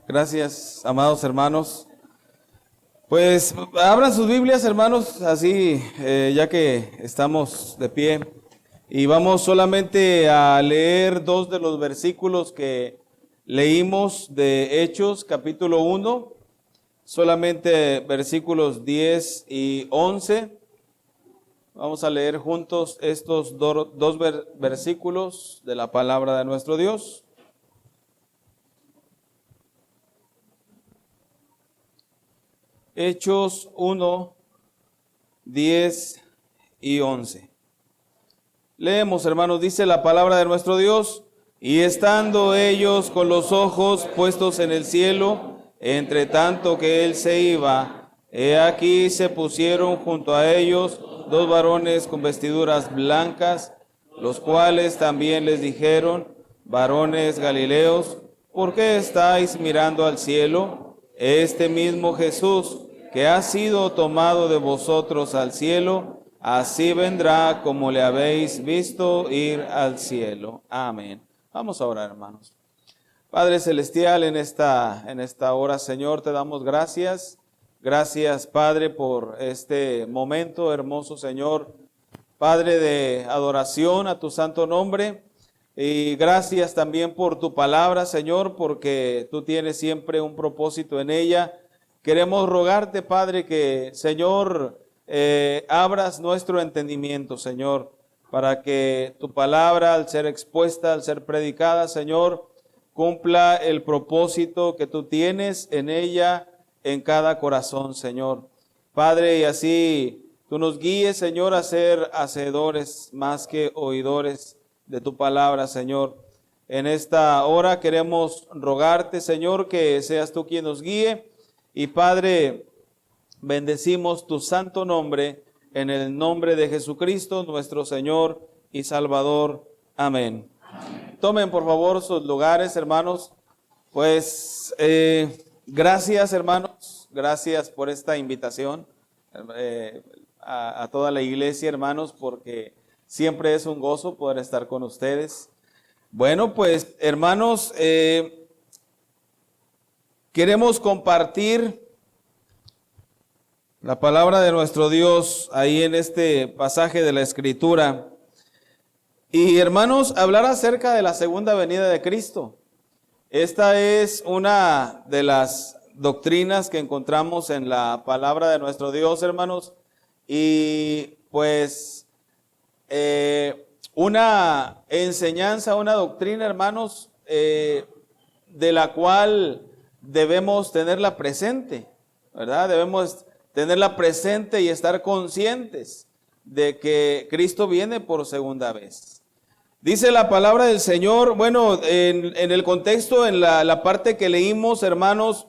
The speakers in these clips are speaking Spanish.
Gracias, amados hermanos. Pues abran sus Biblias, hermanos, así ya que estamos de pie. Y vamos solamente a leer dos de los versículos que leímos de Hechos, capítulo 1. Solamente versículos 10 y 11. Vamos a leer juntos estos dos versículos de la palabra de nuestro Dios. Hechos 1, 10 y 11. Leemos, hermanos, dice la palabra de nuestro Dios: y estando ellos con los ojos puestos en el cielo, entre tanto que él se iba, he aquí se pusieron junto a ellos dos varones con vestiduras blancas, los cuales también les dijeron: varones Galileos, ¿por qué estáis mirando al cielo? Este mismo Jesús, que ha sido tomado de vosotros al cielo, así vendrá como le habéis visto ir al cielo. Amén. Vamos a orar, hermanos. Padre Celestial, en esta hora, Señor, te damos gracias. Gracias, Padre, por este momento hermoso, Señor. Padre, de adoración a tu santo nombre. Y gracias también por tu palabra, Señor, porque tú tienes siempre un propósito en ella. Queremos rogarte, Padre, que, Señor, abras nuestro entendimiento, Señor, para que tu palabra, al ser expuesta, al ser predicada, Señor, cumpla el propósito que tú tienes en ella, en cada corazón, Señor. Padre, y así tú nos guíes, Señor, a ser hacedores más que oidores de tu palabra, Señor. En esta hora queremos rogarte, Señor, que seas tú quien nos guíe. Y Padre, bendecimos tu santo nombre en el nombre de Jesucristo, nuestro Señor y Salvador. Amén. Amén. Tomen por favor sus lugares, hermanos. Pues gracias, hermanos. Gracias por esta invitación a toda la iglesia, hermanos, porque siempre es un gozo poder estar con ustedes. Bueno, pues hermanos, queremos compartir la palabra de nuestro Dios ahí en este pasaje de la Escritura. Y hermanos, hablar acerca de la segunda venida de Cristo. Esta es una de las doctrinas que encontramos en la palabra de nuestro Dios, hermanos. Y pues una enseñanza, una doctrina, hermanos, de la cual debemos tenerla presente, ¿verdad? Debemos tenerla presente y estar conscientes de que Cristo viene por segunda vez. Dice la palabra del Señor, bueno, en el contexto, en la parte que leímos, hermanos,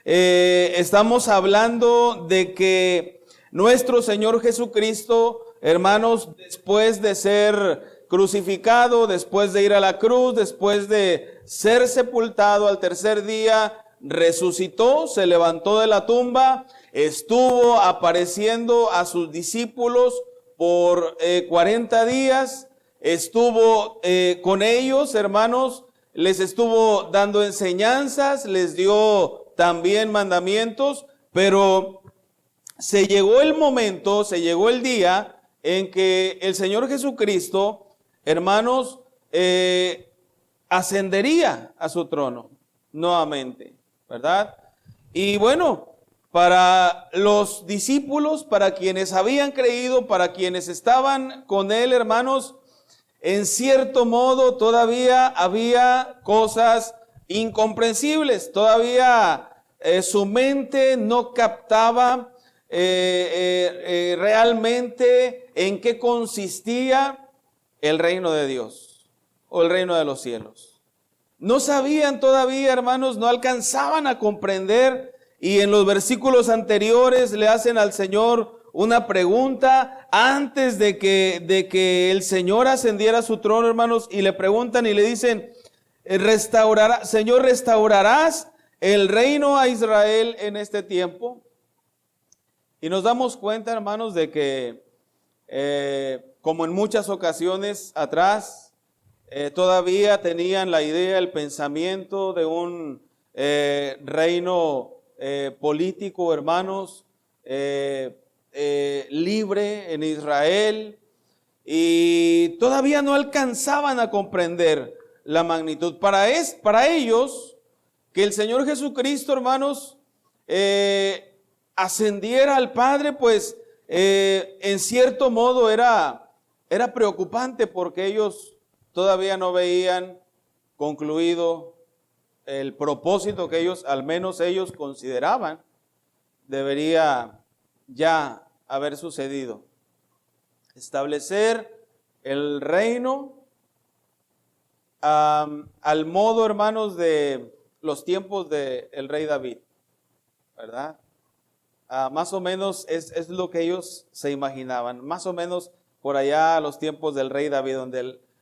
estamos hablando de que nuestro Señor Jesucristo, hermanos, después de ser crucificado, después de ir a la cruz, después de ser sepultado, al tercer día resucitó, se levantó de la tumba, estuvo apareciendo a sus discípulos por 40 días, estuvo con ellos, hermanos, les estuvo dando enseñanzas, les dio también mandamientos, pero se llegó el momento, se llegó el día en que el Señor Jesucristo, hermanos, ascendería a su trono nuevamente, ¿verdad? Y bueno, para los discípulos, para quienes habían creído, para quienes estaban con él, hermanos, en cierto modo todavía había cosas incomprensibles, todavía su mente no captaba realmente en qué consistía el reino de Dios o el reino de los cielos. No sabían todavía, hermanos, no alcanzaban a comprender, y en los versículos anteriores le hacen al Señor una pregunta antes de que el Señor ascendiera a su trono, hermanos, y le preguntan y le dicen: Señor, ¿restaurarás el reino a Israel en este tiempo? Y nos damos cuenta, hermanos, de que como en muchas ocasiones atrás, todavía tenían la idea, el pensamiento de un reino político, hermanos, libre en Israel, y todavía no alcanzaban a comprender la magnitud. Para ellos, que el Señor Jesucristo, hermanos, ascendiera al Padre, pues en cierto modo era preocupante, porque ellos todavía no veían concluido el propósito que ellos, al menos ellos, consideraban debería ya haber sucedido. Establecer el reino al modo, hermanos, de los tiempos del rey David, ¿verdad? Más o menos es lo que ellos se imaginaban, más o menos por allá a los tiempos del rey David,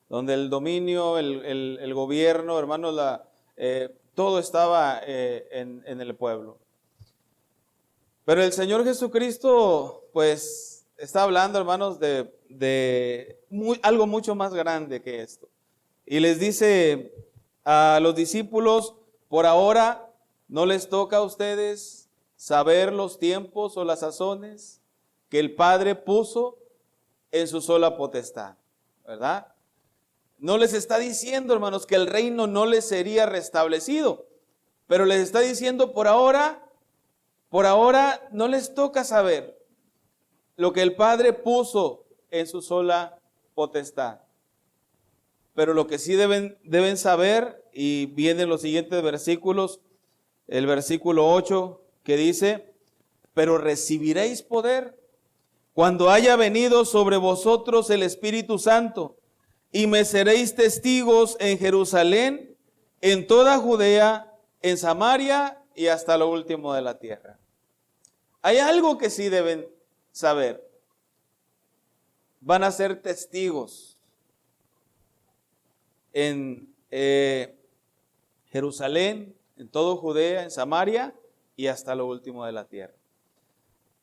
donde el dominio, el gobierno, hermanos, todo estaba en el pueblo. Pero el Señor Jesucristo, pues, está hablando, hermanos, de algo mucho más grande que esto. Y les dice a los discípulos: por ahora no les toca a ustedes saber los tiempos o las sazones que el Padre puso en su sola potestad, ¿verdad? No les está diciendo, hermanos, que el reino no les sería restablecido, pero les está diciendo: por ahora no les toca saber lo que el Padre puso en su sola potestad. Pero lo que sí deben saber, y vienen los siguientes versículos, el versículo 8, que dice: pero recibiréis poder cuando haya venido sobre vosotros el Espíritu Santo, y me seréis testigos en Jerusalén, en toda Judea, en Samaria y hasta lo último de la tierra. Hay algo que sí deben saber: van a ser testigos en Jerusalén, en todo Judea, en Samaria y hasta lo último de la tierra.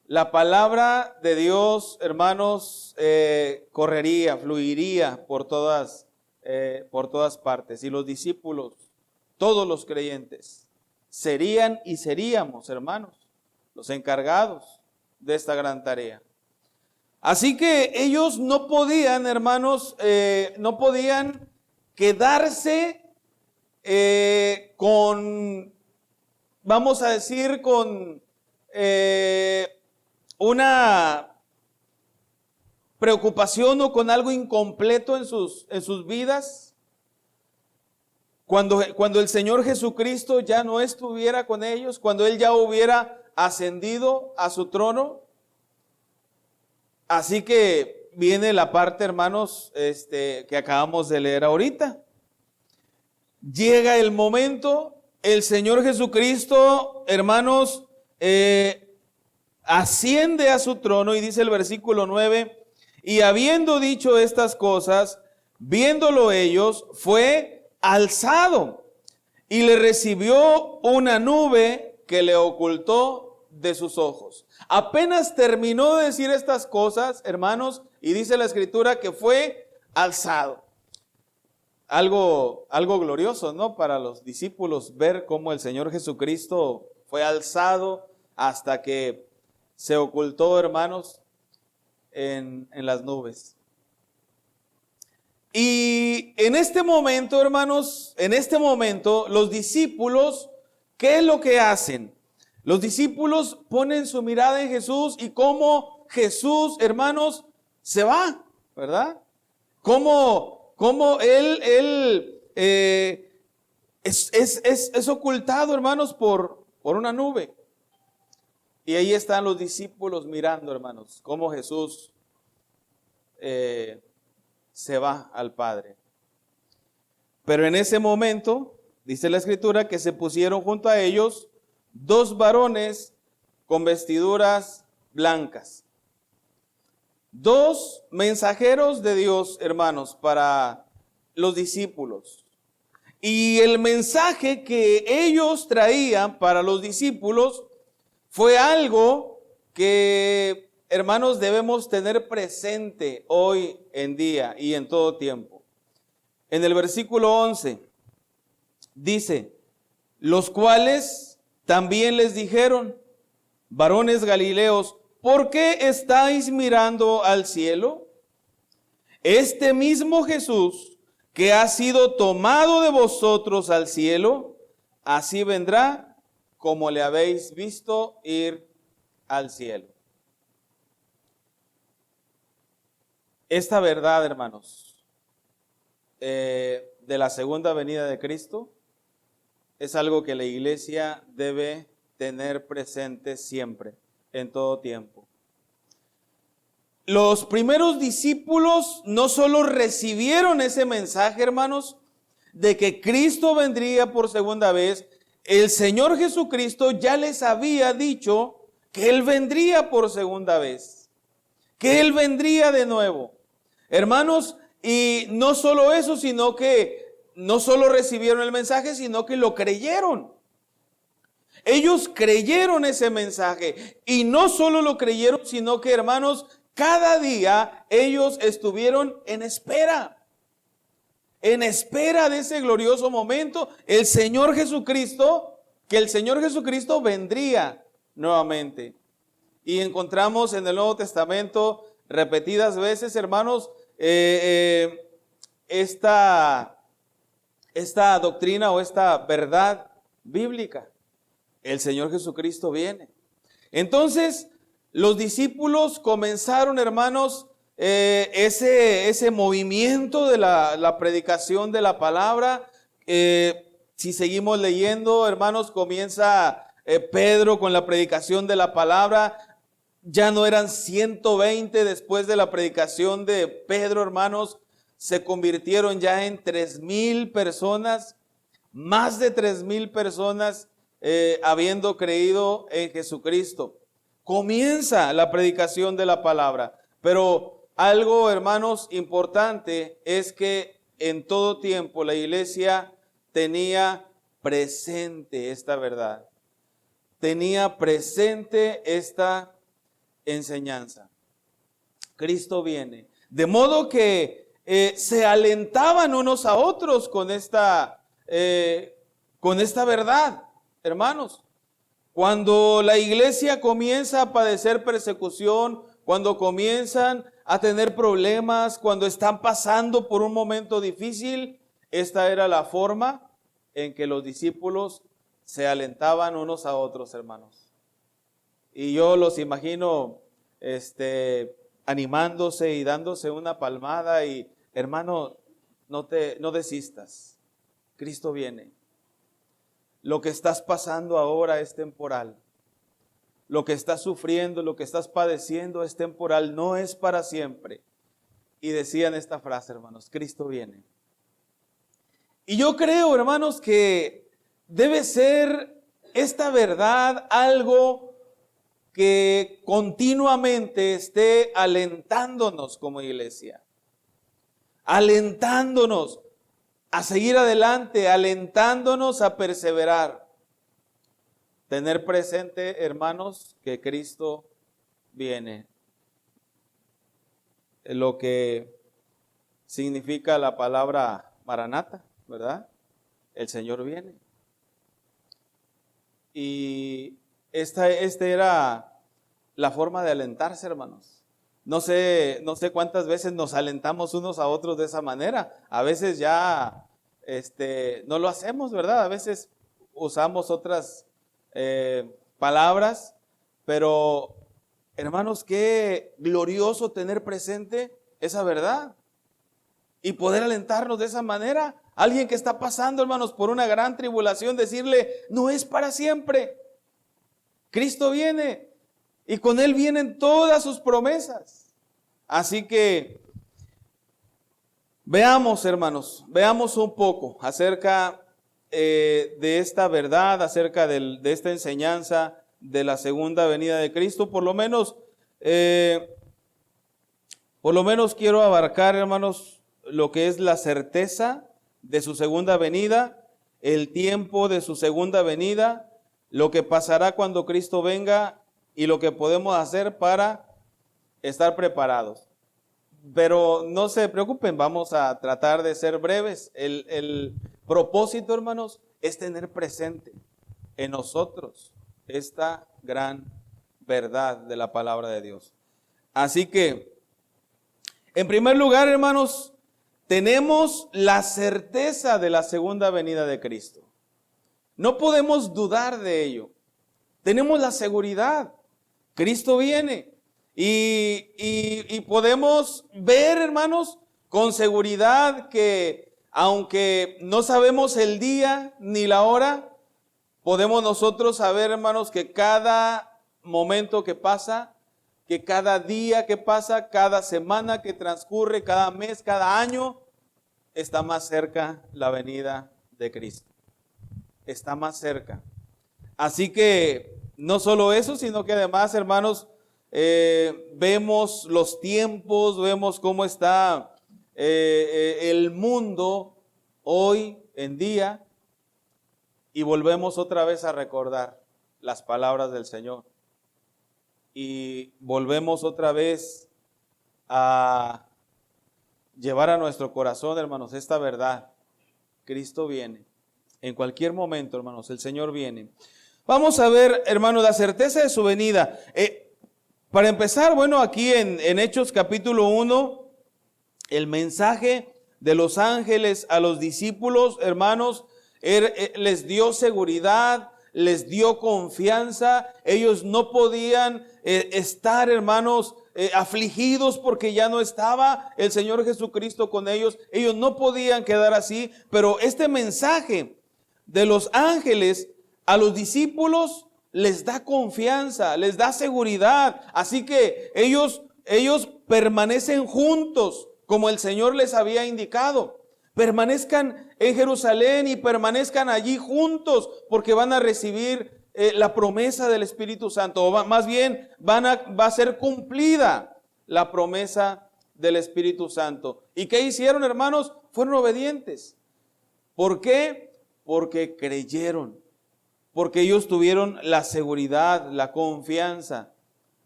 La palabra de Dios, hermanos, correría, fluiría por todas partes. Y los discípulos, todos los creyentes, serían y seríamos, hermanos, los encargados de esta gran tarea. Así que ellos no podían, hermanos, no podían quedarse con, vamos a decir, con una preocupación o con algo incompleto en sus vidas. Cuando el Señor Jesucristo ya no estuviera con ellos, cuando Él ya hubiera ascendido a su trono. Así que viene la parte, hermanos, que acabamos de leer ahorita. Llega el momento, el Señor Jesucristo, hermanos, asciende a su trono, y dice el versículo 9, y habiendo dicho estas cosas, viéndolo ellos, fue alzado, y le recibió una nube que le ocultó de sus ojos. Apenas terminó de decir estas cosas, hermanos, y dice la Escritura que fue alzado. Algo glorioso, ¿no? Para los discípulos ver cómo el Señor Jesucristo fue alzado hasta que se ocultó, hermanos, en las nubes. Y en este momento, hermanos, los discípulos, ¿qué es lo que hacen? Los discípulos ponen su mirada en Jesús, y cómo Jesús, hermanos, se va, ¿verdad? Cómo Él es ocultado, hermanos, por una nube. Y ahí están los discípulos mirando, hermanos, cómo Jesús se va al Padre. Pero en ese momento, dice la Escritura, que se pusieron junto a ellos 2 varones con vestiduras blancas. 2 mensajeros de Dios, hermanos, para los discípulos. Y el mensaje que ellos traían para los discípulos fue algo que, hermanos, debemos tener presente hoy en día y en todo tiempo. En el versículo 11 dice: los cuales también les dijeron: varones Galileos, ¿por qué estáis mirando al cielo? Este mismo Jesús que ha sido tomado de vosotros al cielo, así vendrá como le habéis visto ir al cielo. Esta verdad, hermanos, de la segunda venida de Cristo, es algo que la iglesia debe tener presente siempre, en todo tiempo. Los primeros discípulos no solo recibieron ese mensaje, hermanos, de que Cristo vendría por segunda vez, el Señor Jesucristo ya les había dicho que Él vendría por segunda vez, que Él vendría de nuevo. Hermanos, y no solo eso, sino que no solo recibieron el mensaje, sino que lo creyeron. Ellos creyeron ese mensaje, y no solo lo creyeron, sino que, hermanos, cada día ellos estuvieron en espera de ese glorioso momento, que el Señor Jesucristo vendría nuevamente. Y encontramos en el Nuevo Testamento repetidas veces, hermanos, esta doctrina o esta verdad bíblica. El Señor Jesucristo viene. Entonces, los discípulos comenzaron, hermanos, ese movimiento de la predicación de la palabra. Si seguimos leyendo, hermanos, comienza Pedro con la predicación de la palabra. Ya no eran 120 después de la predicación de Pedro, hermanos. Se convirtieron ya en 3,000 personas, más de 3,000 personas habiendo creído en Jesucristo. Comienza la predicación de la palabra, pero algo, hermanos, importante es que en todo tiempo la iglesia tenía presente esta verdad, tenía presente esta enseñanza. Cristo viene, de modo que se alentaban unos a otros con esta verdad, hermanos. Cuando la iglesia comienza a padecer persecución, cuando comienzan a tener problemas, cuando están pasando por un momento difícil, esta era la forma en que los discípulos se alentaban unos a otros, hermanos. Y yo los imagino animándose y dándose una palmada y, hermano, no desistas. Cristo viene. Lo que estás pasando ahora es temporal. Lo que estás sufriendo, lo que estás padeciendo es temporal, no es para siempre. Y decían esta frase, hermanos: Cristo viene. Y yo creo, hermanos, que debe ser esta verdad algo que continuamente esté alentándonos como iglesia. Alentándonos a seguir adelante, alentándonos a perseverar. Tener presente, hermanos, que Cristo viene. Lo que significa la palabra Maranata, ¿verdad? El Señor viene. Y esta era la forma de alentarse, hermanos. No sé cuántas veces nos alentamos unos a otros de esa manera. A veces ya no lo hacemos, ¿verdad? A veces usamos otras palabras, pero hermanos, qué glorioso tener presente esa verdad y poder alentarnos de esa manera. Alguien que está pasando, hermanos, por una gran tribulación, decirle: no es para siempre. Cristo viene y con Él vienen todas sus promesas. Así que veamos, hermanos, veamos un poco acerca de esta verdad, acerca de esta enseñanza de la segunda venida de Cristo. Por lo menos quiero abarcar, hermanos, lo que es la certeza de su segunda venida, el tiempo de su segunda venida, lo que pasará cuando Cristo venga y lo que podemos hacer para estar preparados. Pero no se preocupen, vamos a tratar de ser breves. El propósito, hermanos, es tener presente en nosotros esta gran verdad de la palabra de Dios. Así que, en primer lugar, hermanos, tenemos la certeza de la segunda venida de Cristo. No podemos dudar de ello. Tenemos la seguridad. Cristo viene. Y podemos ver, hermanos, con seguridad que aunque no sabemos el día ni la hora, podemos nosotros saber, hermanos, que cada momento que pasa, que cada día que pasa, cada semana que transcurre, cada mes, cada año, está más cerca la venida de Cristo. Está más cerca. Así que no solo eso, sino que además, hermanos, vemos los tiempos, vemos cómo está el mundo hoy en día y volvemos otra vez a recordar las palabras del Señor. Y volvemos otra vez a llevar a nuestro corazón, hermanos, esta verdad. Cristo viene. En cualquier momento, hermanos, el Señor viene. Vamos a ver, hermanos, la certeza de su venida. Para empezar, bueno, aquí en Hechos capítulo 1, el mensaje de los ángeles a los discípulos, hermanos, les dio seguridad, les dio confianza. Ellos no podían estar, hermanos, afligidos porque ya no estaba el Señor Jesucristo con ellos. Ellos no podían quedar así, pero este mensaje de los ángeles a los discípulos les da confianza, les da seguridad. Así que ellos permanecen juntos como el Señor les había indicado. Permanezcan en Jerusalén y permanezcan allí juntos porque van a recibir la promesa del Espíritu Santo. O más bien va a ser cumplida la promesa del Espíritu Santo. ¿Y qué hicieron, hermanos? Fueron obedientes. ¿Por qué? Porque creyeron. Porque ellos tuvieron la seguridad, la confianza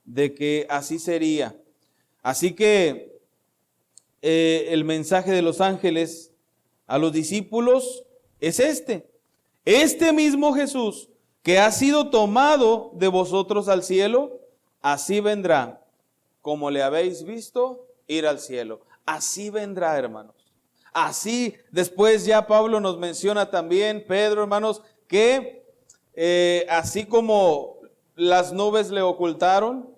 de que así sería. Así que el mensaje de los ángeles a los discípulos es este mismo Jesús que ha sido tomado de vosotros al cielo, así vendrá, como le habéis visto ir al cielo. Así vendrá, hermanos. Así, después ya Pablo nos menciona también, Pedro, hermanos, que así como las nubes le ocultaron,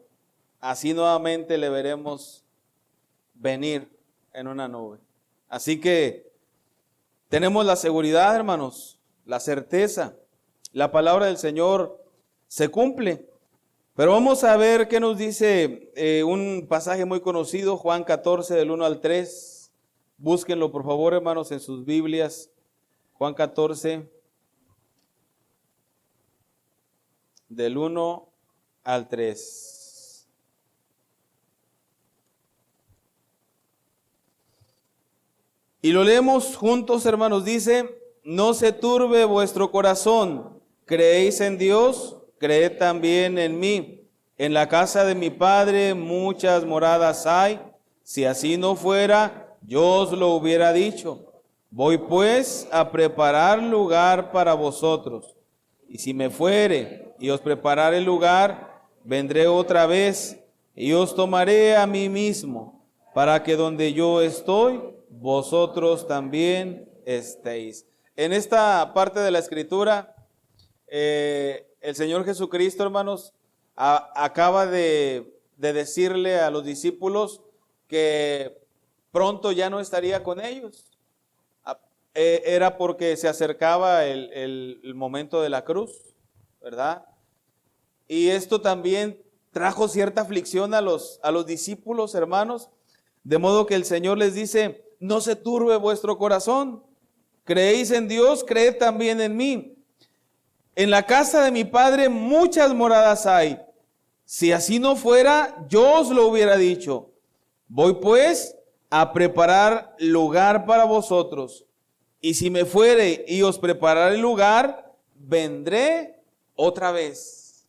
así nuevamente le veremos venir en una nube. Así que tenemos la seguridad, hermanos, la certeza. La palabra del Señor se cumple. Pero vamos a ver qué nos dice un pasaje muy conocido, Juan 14, del 1 al 3. Búsquenlo, por favor, hermanos, en sus Biblias. Juan 14, del 1 al 3. Y lo leemos juntos, hermanos. Dice: no se turbe vuestro corazón. ¿Creéis en Dios? Creed también en mí. En la casa de mi Padre muchas moradas hay. Si así no fuera, yo os lo hubiera dicho. Voy pues a preparar lugar para vosotros. Y si me fuere y os preparare el lugar, vendré otra vez y os tomaré a mí mismo, para que donde yo estoy, vosotros también estéis. En esta parte de la Escritura, el Señor Jesucristo, hermanos, acaba de decirle a los discípulos que pronto ya no estaría con ellos. Era porque se acercaba el momento de la cruz, ¿verdad? Y esto también trajo cierta aflicción a los discípulos, hermanos, de modo que el Señor les dice: no se turbe vuestro corazón. ¿Creéis en Dios? Creed también en mí. En la casa de mi Padre muchas moradas hay. Si así no fuera, yo os lo hubiera dicho. Voy pues a preparar lugar para vosotros. Y si me fuere y os prepararé el lugar, vendré otra vez.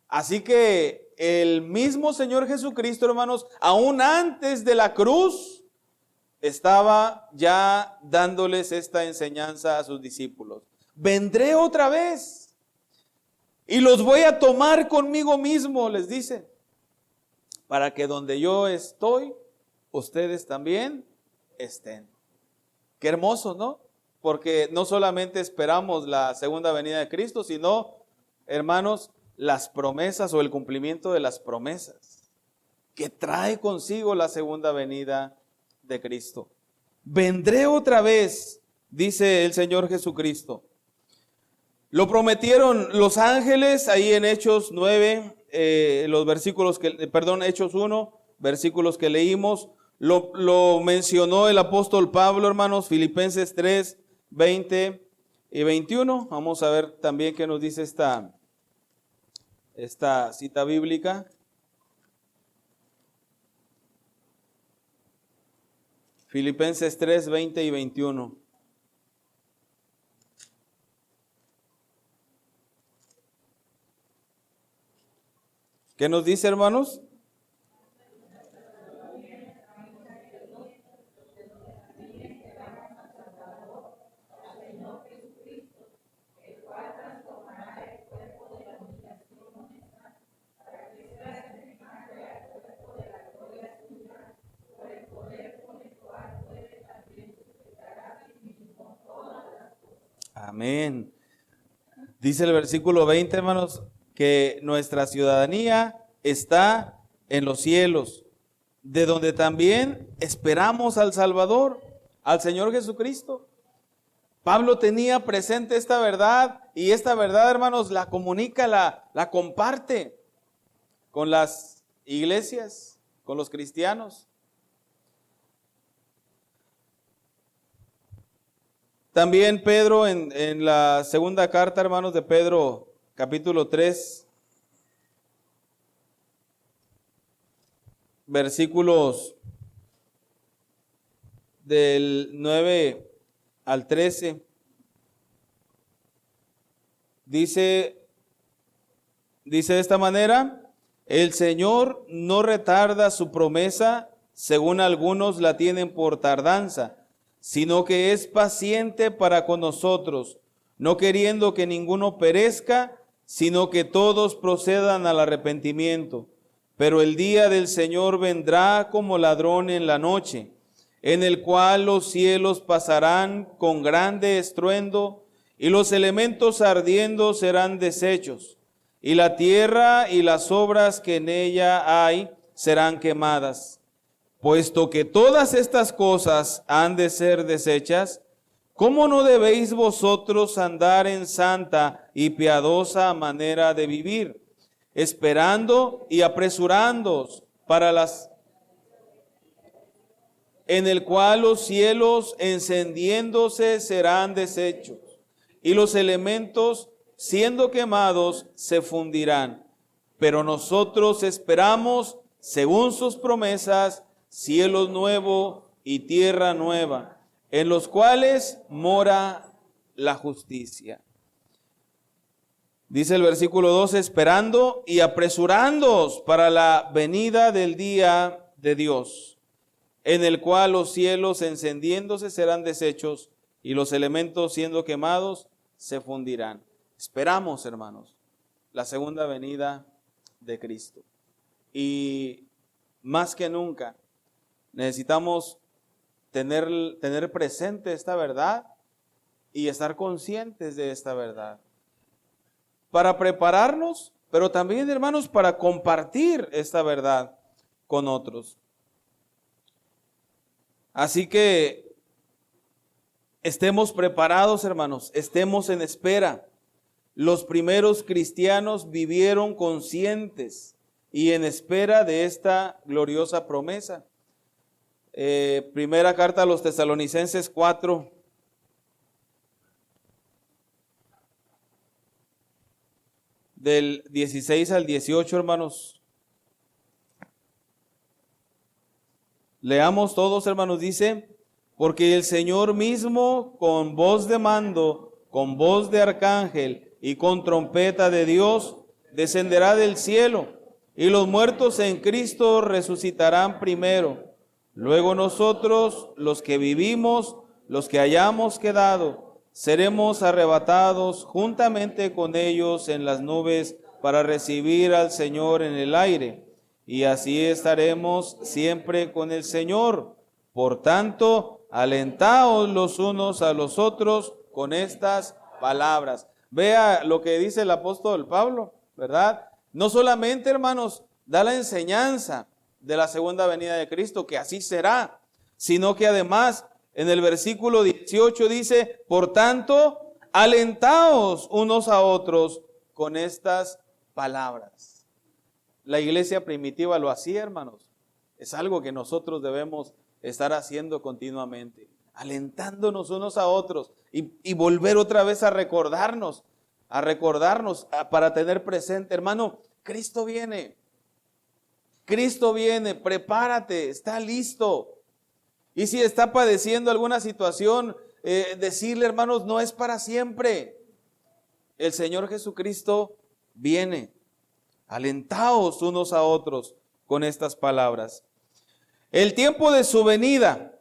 Así que el mismo Señor Jesucristo, hermanos, aún antes de la cruz, estaba ya dándoles esta enseñanza a sus discípulos. vendré otra vez y los voy a tomar conmigo mismo, les dice, para que donde yo estoy, ustedes también estén. Qué hermoso, ¿no? Porque no solamente esperamos la segunda venida de Cristo, sino, hermanos, las promesas o el cumplimiento de las promesas que trae consigo la segunda venida de Cristo. Vendré otra vez, dice el Señor Jesucristo. Lo prometieron los ángeles ahí en Hechos 9, Hechos 1, versículos que leímos. Lo mencionó el apóstol Pablo, hermanos, Filipenses 3, 20 y 21. Vamos a ver también qué nos dice esta cita bíblica. Filipenses 3, 20 y 21. ¿Qué nos dice, hermanos? Amén. Dice el versículo 20, hermanos, que nuestra ciudadanía está en los cielos, de donde también esperamos al Salvador, al Señor Jesucristo. Pablo tenía presente esta verdad y esta verdad, hermanos, la comunica, la comparte con las iglesias, con los cristianos. También Pedro en la segunda carta, hermanos, de Pedro, capítulo 3, versículos del 9 al 13, dice de esta manera: el Señor no retarda su promesa, según algunos la tienen por tardanza, sino que es paciente para con nosotros, no queriendo que ninguno perezca, sino que todos procedan al arrepentimiento. Pero el día del Señor vendrá como ladrón en la noche, en el cual los cielos pasarán con grande estruendo, y los elementos ardiendo serán deshechos, y la tierra y las obras que en ella hay serán quemadas. Puesto que todas estas cosas han de ser deshechas, ¿cómo no debéis vosotros andar en santa y piadosa manera de vivir, esperando y apresurándoos para en el cual los cielos encendiéndose serán deshechos, y los elementos siendo quemados se fundirán? Pero nosotros esperamos, según sus promesas, cielos nuevos y tierra nueva, en los cuales mora la justicia. Dice el versículo 12, esperando y apresurándoos para la venida del día de Dios, en el cual los cielos encendiéndose serán deshechos y los elementos siendo quemados se fundirán. Esperamos, hermanos, la segunda venida de Cristo. Y más que nunca necesitamos tener presente esta verdad y estar conscientes de esta verdad para prepararnos, pero también, hermanos, para compartir esta verdad con otros. Así que estemos preparados, hermanos, estemos en espera. Los primeros cristianos vivieron conscientes y en espera de esta gloriosa promesa. Primera carta a los Tesalonicenses 4, del 16 al 18, hermanos. Leamos todos, hermanos. Dice: porque el Señor mismo, con voz de mando, con voz de arcángel y con trompeta de Dios, descenderá del cielo, y los muertos en Cristo resucitarán primero. Luego nosotros, los que vivimos, los que hayamos quedado, seremos arrebatados juntamente con ellos en las nubes para recibir al Señor en el aire, y así estaremos siempre con el Señor. Por tanto, alentaos los unos a los otros con estas palabras. Vea lo que dice el apóstol Pablo, ¿verdad? No solamente, hermanos, da la enseñanza de la segunda venida de Cristo, que así será, sino que además en el versículo 18 dice, por tanto, alentaos unos a otros con estas palabras. La iglesia primitiva lo hacía, hermanos. Es algo que nosotros debemos estar haciendo continuamente, alentándonos unos a otros y volver otra vez a recordarnos para tener presente, hermano, Cristo viene, prepárate, está listo. Y si está padeciendo alguna situación, decirle, hermanos, no es para siempre. El Señor Jesucristo viene. Alentaos unos a otros con estas palabras. El tiempo de su venida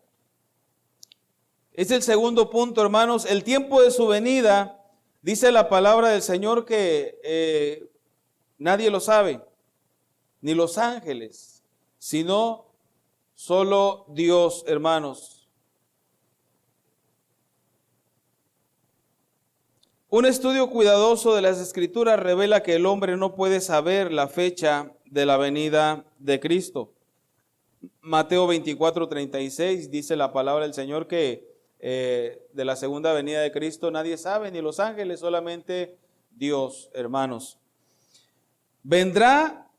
es el segundo punto, hermanos. El tiempo de su venida, dice la palabra del Señor que nadie lo sabe, ni los ángeles, sino solo Dios, hermanos. Un estudio cuidadoso de las Escrituras revela que el hombre no puede saber la fecha de la venida de Cristo. Mateo 24:36 dice la palabra del Señor que de la segunda venida de Cristo nadie sabe, ni los ángeles, solamente Dios, hermanos. Vendrá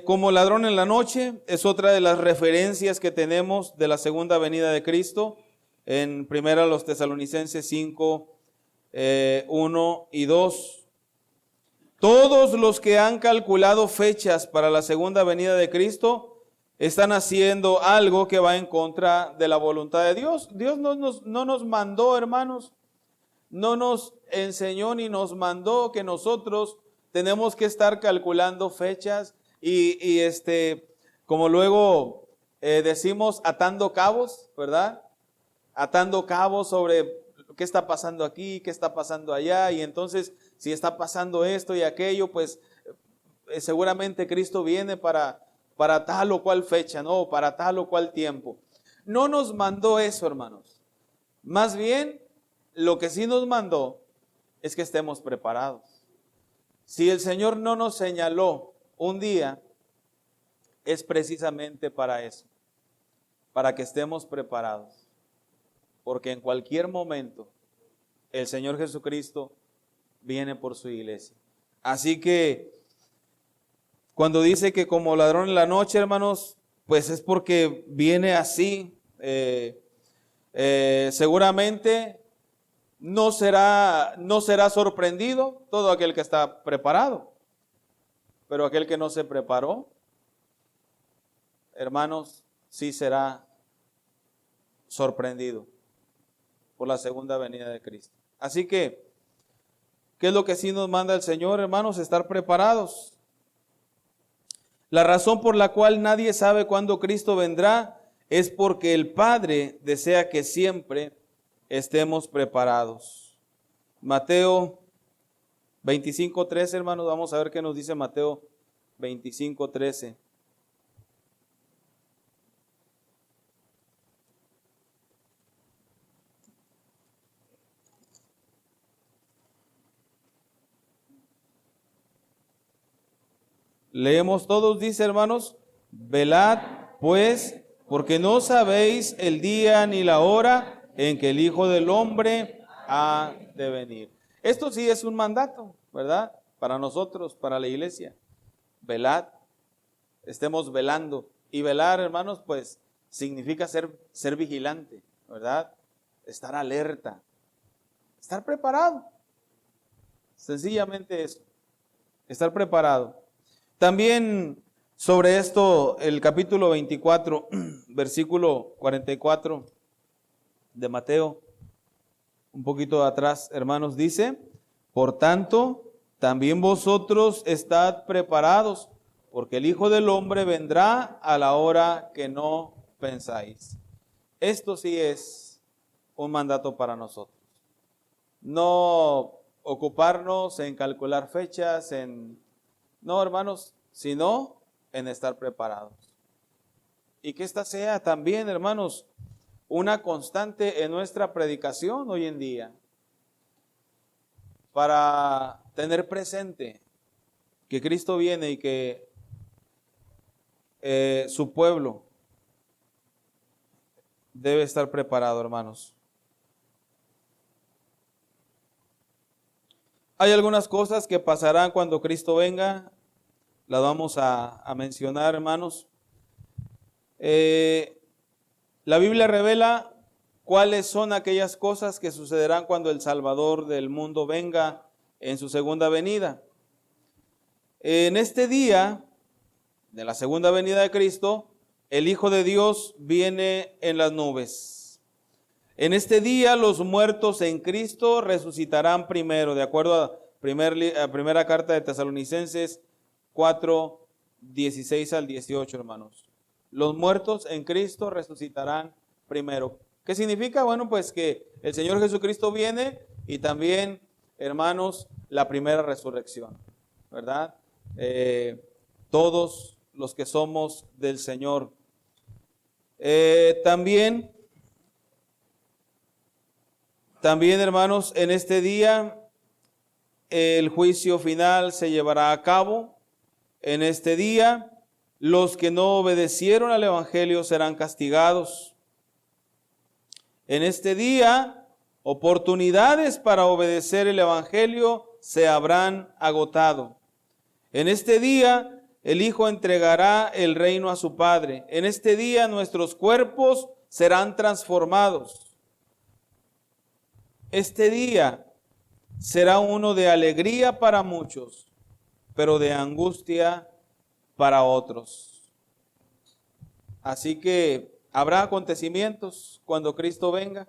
como ladrón en la noche, es otra de las referencias que tenemos de la segunda venida de Cristo en 1 Tesalonicenses 5, 1 y 2. Todos los que han calculado fechas para la segunda venida de Cristo están haciendo algo que va en contra de la voluntad de Dios. Dios no nos mandó, hermanos, no nos enseñó ni nos mandó que nosotros tenemos que estar calculando fechas y como luego decimos, atando cabos, ¿verdad? Atando cabos sobre qué está pasando aquí, qué está pasando allá, y entonces si está pasando esto y aquello, pues seguramente Cristo viene para tal o cual fecha, ¿no? Para tal o cual tiempo. No nos mandó eso, hermanos. Más bien, lo que sí nos mandó es que estemos preparados. Si el Señor no nos señaló un día, es precisamente para eso, para que estemos preparados. Porque en cualquier momento el Señor Jesucristo viene por su iglesia. Así que cuando dice que como ladrón en la noche, hermanos, pues es porque viene así. Seguramente no será sorprendido todo aquel que está preparado. Pero aquel que no se preparó, hermanos, sí será sorprendido por la segunda venida de Cristo. Así que, ¿qué es lo que sí nos manda el Señor, hermanos? Estar preparados. La razón por la cual nadie sabe cuándo Cristo vendrá es porque el Padre desea que siempre estemos preparados. Mateo 25:13, hermanos, vamos a ver qué nos dice Mateo 25:13. Leemos todos, dice, hermanos, velad pues, porque no sabéis el día ni la hora en que el Hijo del Hombre ha de venir. Esto sí es un mandato, ¿verdad? Para nosotros, para la iglesia. Velad, estemos velando. Y velar, hermanos, pues significa ser vigilante, ¿verdad? Estar alerta, estar preparado. Sencillamente eso, estar preparado. También sobre esto, el capítulo 24, versículo 44 de Mateo, un poquito atrás, hermanos, dice, por tanto, también vosotros estad preparados, porque el Hijo del Hombre vendrá a la hora que no pensáis. Esto sí es un mandato para nosotros. no ocuparnos en calcular fechas, no, hermanos, sino en estar preparados. Y que esta sea también, hermanos, una constante en nuestra predicación hoy en día, para tener presente que Cristo viene y que su pueblo debe estar preparado, hermanos. Hay algunas cosas que pasarán cuando Cristo venga, las vamos a mencionar, hermanos. La Biblia revela cuáles son aquellas cosas que sucederán cuando el Salvador del mundo venga en su segunda venida. En este día de la segunda venida de Cristo, el Hijo de Dios viene en las nubes. En este día los muertos en Cristo resucitarán primero, de acuerdo a primera carta de Tesalonicenses 4, 16 al 18, hermanos. Los muertos en Cristo resucitarán primero. ¿Qué significa? Bueno, pues que el Señor Jesucristo viene y también, hermanos, la primera resurrección, ¿verdad? Todos los que somos del Señor. También, hermanos, en este día el juicio final se llevará a cabo. En este día los que no obedecieron al Evangelio serán castigados. En este día, oportunidades para obedecer el Evangelio se habrán agotado. En este día, el Hijo entregará el reino a su Padre. En este día, nuestros cuerpos serán transformados. Este día será uno de alegría para muchos, pero de angustia para otros. Así que habrá acontecimientos cuando Cristo venga.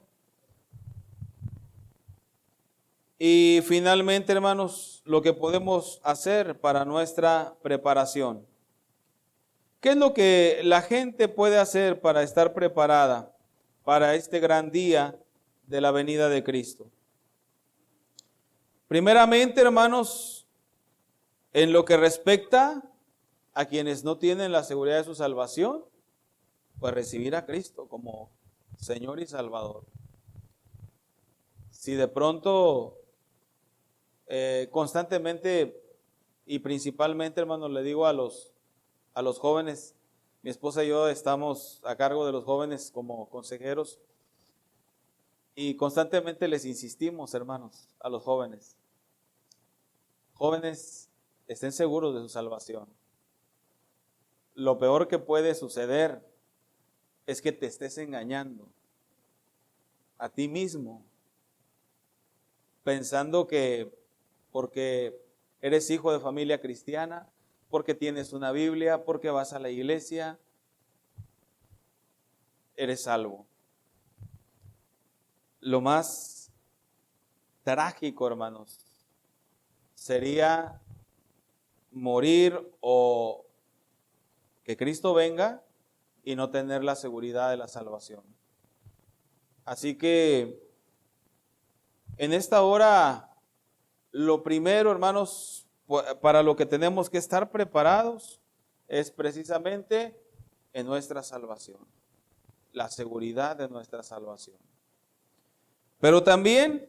Y finalmente, hermanos, lo que podemos hacer para nuestra preparación. ¿Qué es lo que la gente puede hacer para estar preparada para este gran día de la venida de Cristo? Primeramente, hermanos, en lo que respecta a quienes no tienen la seguridad de su salvación, pues recibir a Cristo como Señor y Salvador. Si de pronto, constantemente y principalmente, hermanos, le digo a los jóvenes, mi esposa y yo estamos a cargo de los jóvenes como consejeros y constantemente les insistimos, hermanos, a los jóvenes. Jóvenes, estén seguros de su salvación. Lo peor que puede suceder es que te estés engañando a ti mismo, pensando que porque eres hijo de familia cristiana, porque tienes una Biblia, porque vas a la iglesia, eres salvo. Lo más trágico, hermanos, sería morir o que Cristo venga y no tener la seguridad de la salvación. Así que en esta hora, lo primero, hermanos, para lo que tenemos que estar preparados es precisamente en nuestra salvación, la seguridad de nuestra salvación. Pero también,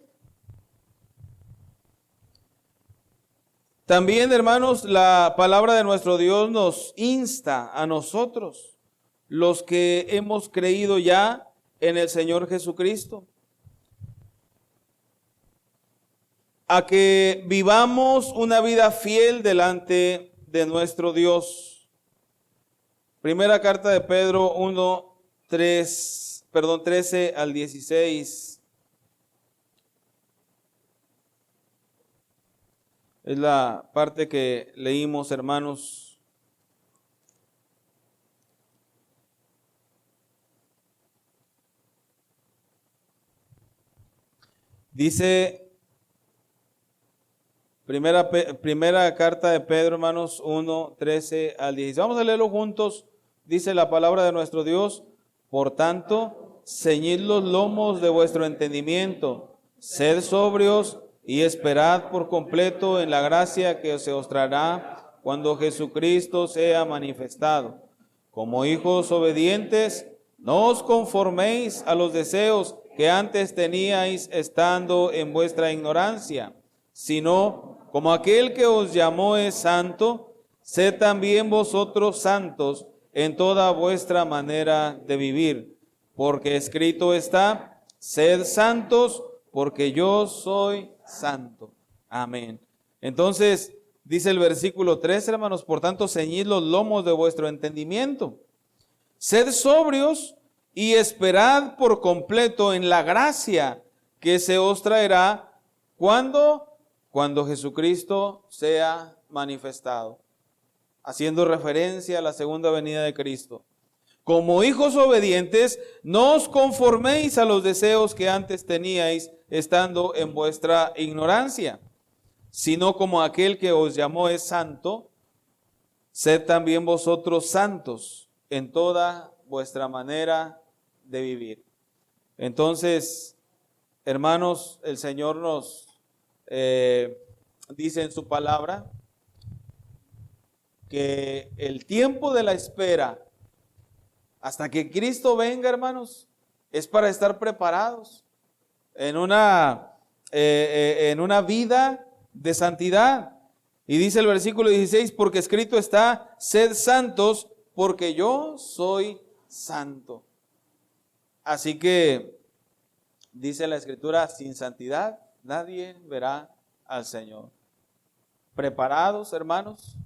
hermanos, la palabra de nuestro Dios nos insta a nosotros, los que hemos creído ya en el Señor Jesucristo, a que vivamos una vida fiel delante de nuestro Dios. Primera carta de Pedro 13 al 16. Es la parte que leímos, hermanos. Dice primera carta de Pedro, hermanos, 13 al 16. Vamos a leerlo juntos. Dice la palabra de nuestro Dios: por tanto, ceñid los lomos de vuestro entendimiento Sed sobrios y esperad por completo en la gracia que se os traerá cuando Jesucristo sea manifestado. Como hijos obedientes, no os conforméis a los deseos que antes teníais estando en vuestra ignorancia, sino como aquel que os llamó es santo, sed también vosotros santos en toda vuestra manera de vivir, porque escrito está: sed santos, porque yo soy santo. Amén. Entonces, dice el versículo 3, hermanos, por tanto, ceñid los lomos de vuestro entendimiento. Sed sobrios y esperad por completo en la gracia que se os traerá cuando Jesucristo sea manifestado. Haciendo referencia a la segunda venida de Cristo. Como hijos obedientes, no os conforméis a los deseos que antes teníais estando en vuestra ignorancia, sino como aquel que os llamó es santo, sed también vosotros santos en toda vuestra manera de vivir. Entonces, hermanos, el Señor nos dice en su palabra que el tiempo de la espera hasta que Cristo venga, hermanos, es para estar preparados en una vida de santidad. Y dice el versículo 16, porque escrito está: sed santos, porque yo soy santo. Así que, dice la Escritura, sin santidad nadie verá al Señor. Preparados, hermanos,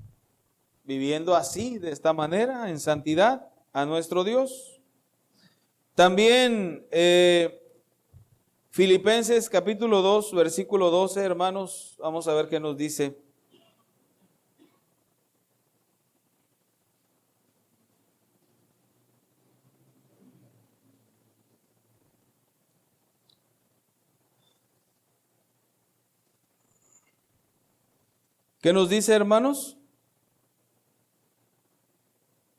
viviendo así, de esta manera, en santidad, a nuestro Dios. También Filipenses capítulo 2, versículo 12, hermanos, vamos a ver qué nos dice. ¿Qué nos dice, hermanos?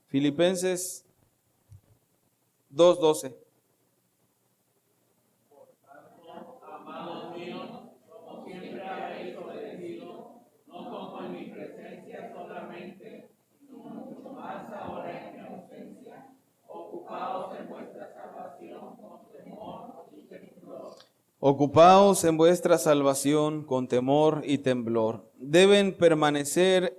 Filipenses 2:12. Amados míos, como siempre habéis obedecido, no como en mi presencia solamente, sino mucho más ahora en mi ausencia. Ocupaos en vuestra salvación con temor y temblor. Ocupaos en vuestra salvación con temor y temblor. Debemos permanecer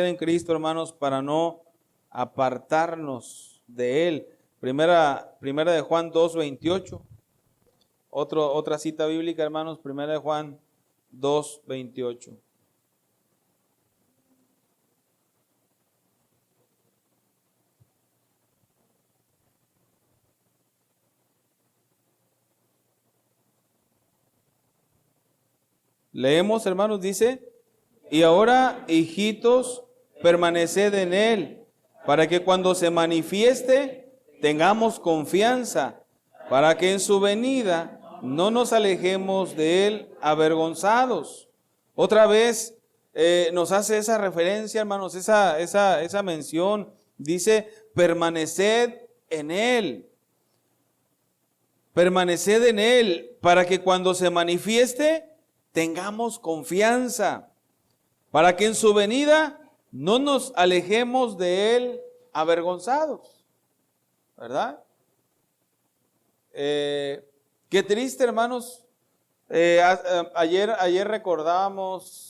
en Cristo, hermanos, para no apartarnos de Él. Primera de Juan 2:28. Otra cita bíblica, hermanos, primera de Juan 2:28. Leemos, hermanos, dice: y ahora, hijitos, permaneced en Él, para que cuando se manifieste tengamos confianza, para que en su venida no nos alejemos de Él avergonzados. Otra vez nos hace esa referencia, hermanos, esa mención. Dice: permaneced en Él. Permaneced en Él, para que cuando se manifieste tengamos confianza, para que en su venida no nos alejemos de Él avergonzados. ¿Verdad? Qué triste, hermanos. Ayer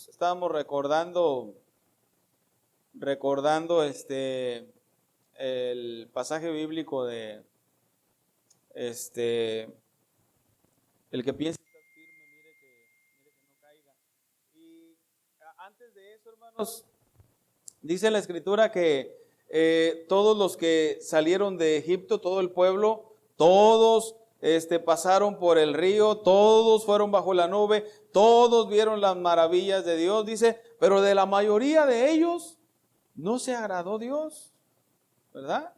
estábamos recordando el pasaje bíblico de el que piensa estar firme, mire que no caiga. Y antes de eso, hermanos, dice la Escritura que todos los que salieron de Egipto, todo el pueblo, todos pasaron por el río, todos fueron bajo la nube, todos vieron las maravillas de Dios, dice, pero de la mayoría de ellos no se agradó Dios, ¿verdad?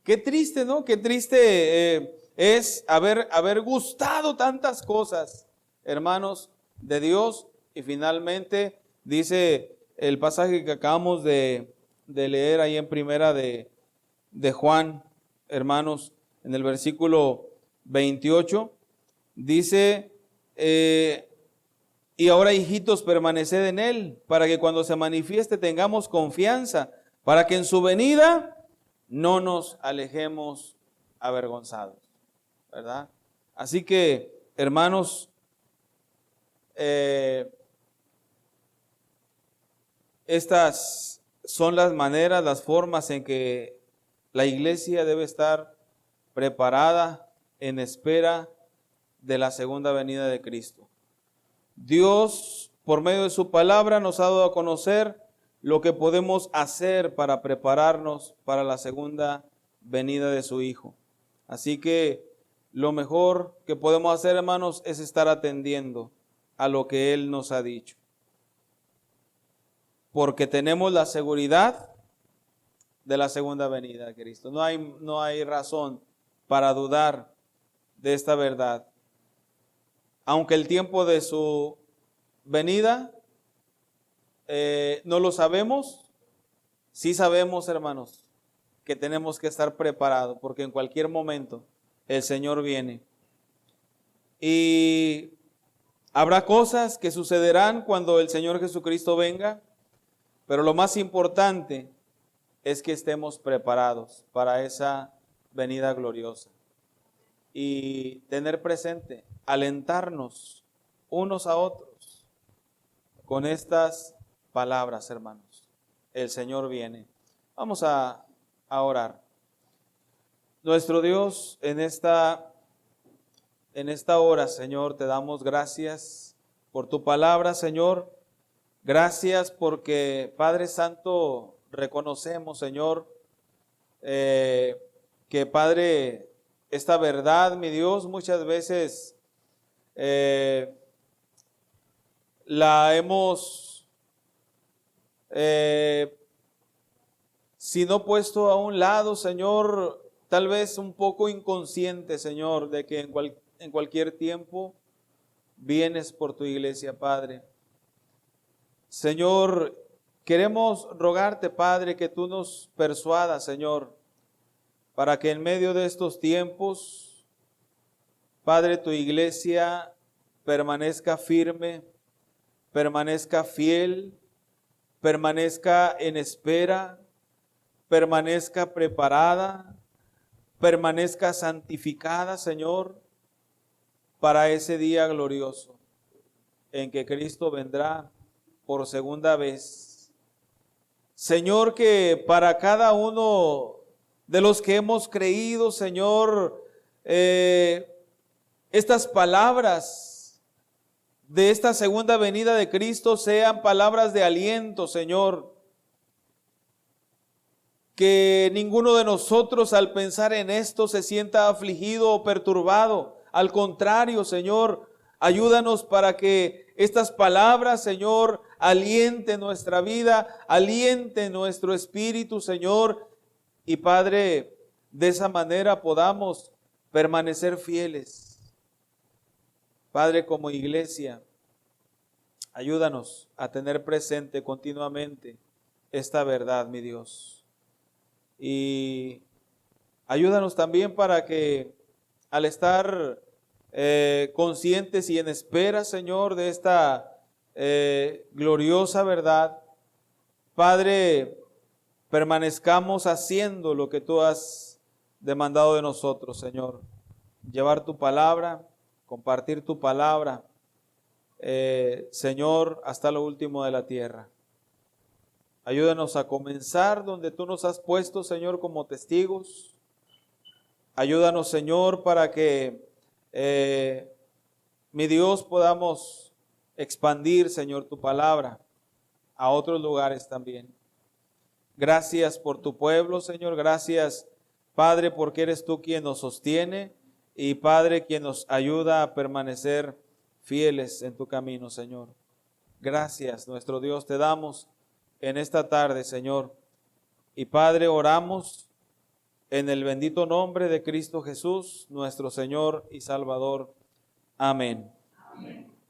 Qué triste, ¿no? Qué triste es haber gustado tantas cosas, hermanos, de Dios, y finalmente dice el pasaje que acabamos de leer ahí en primera de Juan, hermanos, en el versículo 28, dice, y ahora hijitos, permaneced en Él, para que cuando se manifieste tengamos confianza, para que en su venida no nos alejemos avergonzados, ¿verdad? Así que, hermanos, estas son las maneras, las formas en que la iglesia debe estar preparada en espera de la segunda venida de Cristo. Dios, por medio de su palabra, nos ha dado a conocer lo que podemos hacer para prepararnos para la segunda venida de su Hijo. Así que lo mejor que podemos hacer, hermanos, es estar atendiendo a lo que Él nos ha dicho. Porque tenemos la seguridad de la segunda venida de Cristo. No hay razón para dudar de esta verdad. Aunque el tiempo de su venida no lo sabemos, sí sabemos, hermanos, que tenemos que estar preparados, porque en cualquier momento el Señor viene. Y habrá cosas que sucederán cuando el Señor Jesucristo venga, pero lo más importante es que estemos preparados para esa venida gloriosa. Y tener presente, alentarnos unos a otros con estas palabras, hermanos. El Señor viene. Vamos a orar. Nuestro Dios, en esta hora, Señor, te damos gracias por tu palabra, Señor. Gracias porque, Padre Santo, reconocemos, Señor, que, Padre, esta verdad, mi Dios, muchas veces la hemos, si no puesto a un lado, Señor, tal vez un poco inconsciente, Señor, de que en cualquier tiempo vienes por tu iglesia, Padre. Señor, queremos rogarte, Padre, que tú nos persuadas, Señor, para que en medio de estos tiempos, Padre, tu iglesia permanezca firme, permanezca fiel, permanezca en espera, permanezca preparada, permanezca santificada, Señor, para ese día glorioso en que Cristo vendrá por segunda vez. Señor, que para cada uno de los que hemos creído, Señor, estas palabras de esta segunda venida de Cristo sean palabras de aliento, Señor. Que ninguno de nosotros al pensar en esto se sienta afligido o perturbado. Al contrario, Señor, ayúdanos para que estas palabras, Señor, alienten nuestra vida, alienten nuestro espíritu, Señor. Y Padre, de esa manera podamos permanecer fieles. Padre, como iglesia, ayúdanos a tener presente continuamente esta verdad, mi Dios. Y ayúdanos también para que al estar conscientes y en espera, Señor, de esta gloriosa verdad, Padre, permanezcamos haciendo lo que tú has demandado de nosotros, Señor. Llevar tu palabra, compartir tu palabra, Señor, hasta lo último de la tierra. Ayúdanos a comenzar donde tú nos has puesto, Señor, como testigos. Ayúdanos, Señor, para que, mi Dios, podamos expandir, Señor, tu palabra a otros lugares también. Gracias por tu pueblo, Señor. Gracias, Padre, porque eres tú quien nos sostiene y, Padre, quien nos ayuda a permanecer fieles en tu camino, Señor. Gracias, nuestro Dios, te damos en esta tarde, Señor. Y, Padre, oramos en el bendito nombre de Cristo Jesús, nuestro Señor y Salvador. Amén. Amén.